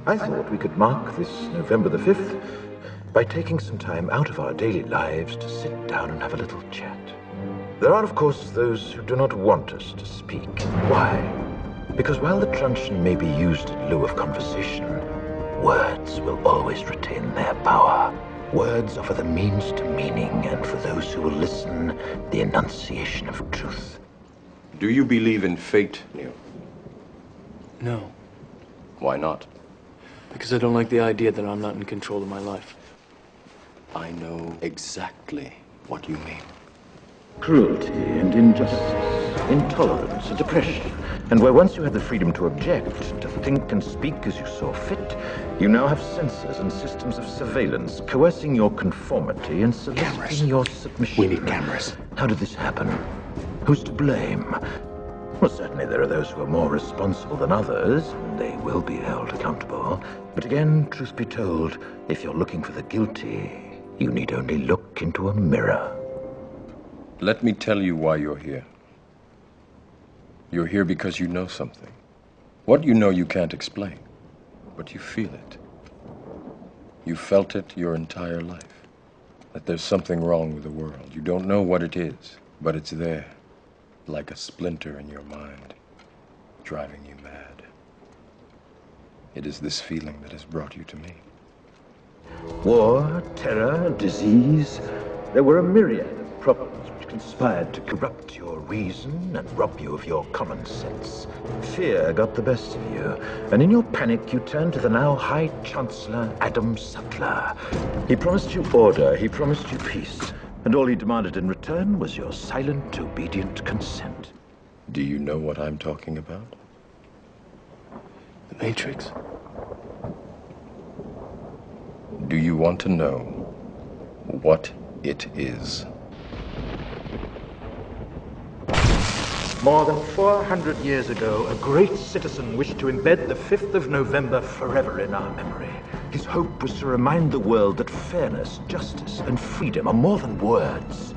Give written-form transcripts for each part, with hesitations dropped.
I thought we could mark this November the 5th by taking some time out of our daily lives to sit down and have a little chat. There are, of course, those who do not want us to speak. Why? Because while the truncheon may be used in lieu of conversation, words will always retain their power. Words offer the means to meaning, and for those who will listen, the enunciation of truth. Do you believe in fate, Neil? No. Why not? Because I don't like the idea that I'm not in control of my life. I know exactly what you mean. Cruelty and injustice, intolerance and oppression. And where once you had the freedom to object, to think and speak as you saw fit, you now have censors and systems of surveillance coercing your conformity and soliciting your submission. We need cameras. How did this happen? Who's to blame? Well, certainly there are those who are more responsible than others, and they will be held accountable. But again, truth be told, if you're looking for the guilty, you need only look into a mirror. Let me tell you why you're here. You're here because you know something. What you know you can't explain, but you feel it. You felt it your entire life, that there's something wrong with the world. You don't know what it is, but it's there, like a splinter in your mind, driving you mad. It is this feeling that has brought you to me. War, terror, disease, there were a myriad of problems which conspired to corrupt your reason and rob you of your common sense. Fear got the best of you, and in your panic you turned to the now High Chancellor Adam Sutler. He promised you order, he promised you peace, and all he demanded in return was your silent, obedient consent. Do you know what I'm talking about? The Matrix. Do you want to know what it is? More than 400 years ago, a great citizen wished to embed the 5th of November forever in our memory. His hope was to remind the world that fairness, justice, and freedom are more than words.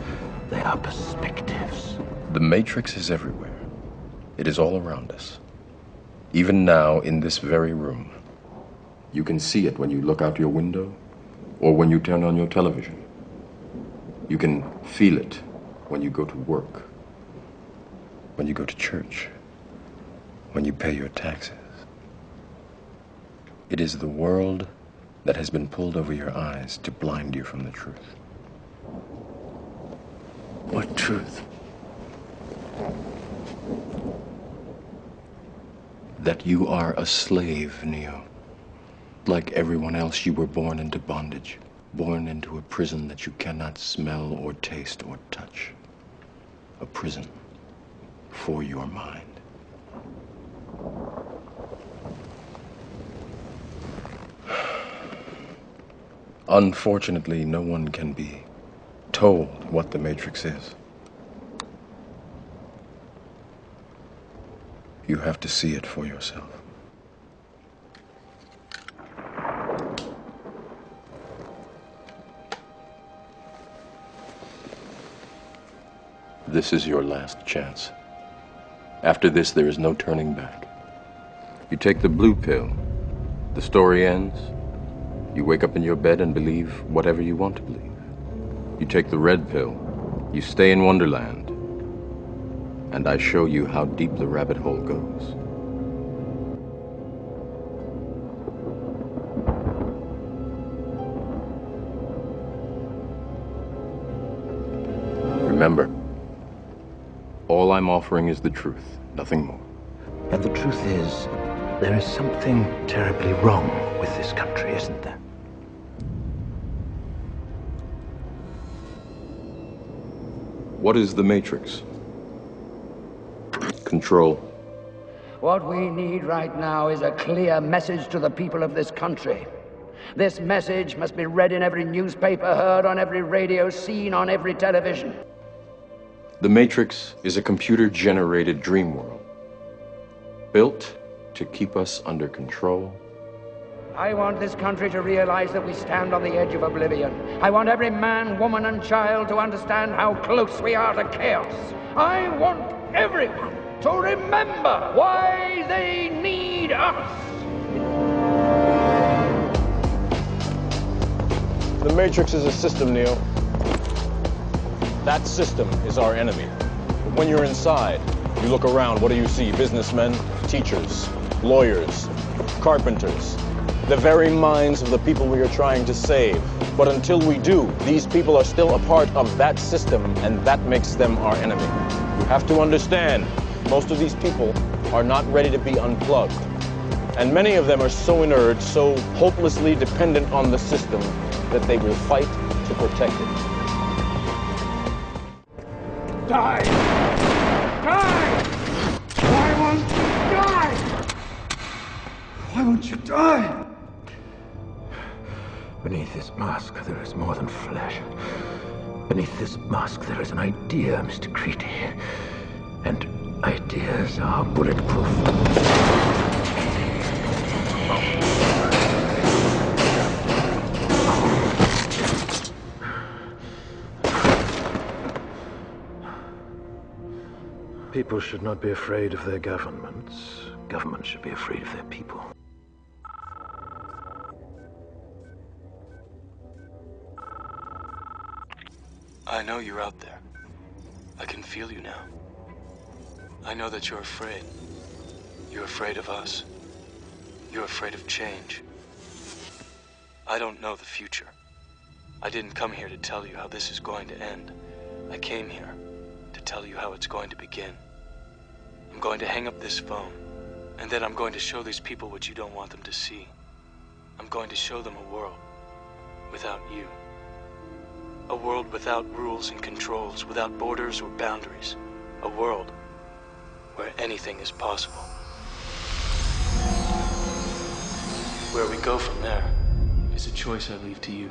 They are perspectives. The Matrix is everywhere. It is all around us. Even now, in this very room. You can see it when you look out your window or when you turn on your television. You can feel it when you go to work, when you go to church, when you pay your taxes. It is the world that has been pulled over your eyes to blind you from the truth. What truth? That you are a slave, Neo. Like everyone else, you were born into bondage, born into a prison that you cannot smell or taste or touch. A prison for your mind. Unfortunately, no one can be told what the Matrix is. You have to see it for yourself. This is your last chance. After this, there is no turning back. You take the blue pill, the story ends. You wake up in your bed and believe whatever you want to believe. You take the red pill, you stay in Wonderland, and I show you how deep the rabbit hole goes. Remember, all I'm offering is the truth, nothing more. And the truth is, there is something terribly wrong with this country, isn't there? What is the Matrix? Control. What we need right now is a clear message to the people of this country. This message must be read in every newspaper, heard on every radio, seen on every television. The Matrix is a computer-generated dream world, built to keep us under control. I want this country to realize that we stand on the edge of oblivion. I want every man, woman, and child to understand how close we are to chaos. I want everyone to remember why they need us. The Matrix is a system, Neo. That system is our enemy. But when you're inside, you look around, what do you see? Businessmen, teachers, lawyers, carpenters. The very minds of the people we are trying to save. But until we do, these people are still a part of that system, and that makes them our enemy. You have to understand, most of these people are not ready to be unplugged. And many of them are so inert, so hopelessly dependent on the system, that they will fight to protect it. Die! Die! Why won't you die? Why won't you die? Beneath this mask, there is more than flesh. Beneath this mask, there is an idea, Mr. Creedy. And ideas are bulletproof. People should not be afraid of their governments. Governments should be afraid of their people. I know you're out there. I can feel you now. I know that you're afraid. You're afraid of us. You're afraid of change. I don't know the future. I didn't come here to tell you how this is going to end. I came here to tell you how it's going to begin. I'm going to hang up this phone, and then I'm going to show these people what you don't want them to see. I'm going to show them a world without you. A world without rules and controls, without borders or boundaries. A world where anything is possible. Where we go from there is a choice I leave to you.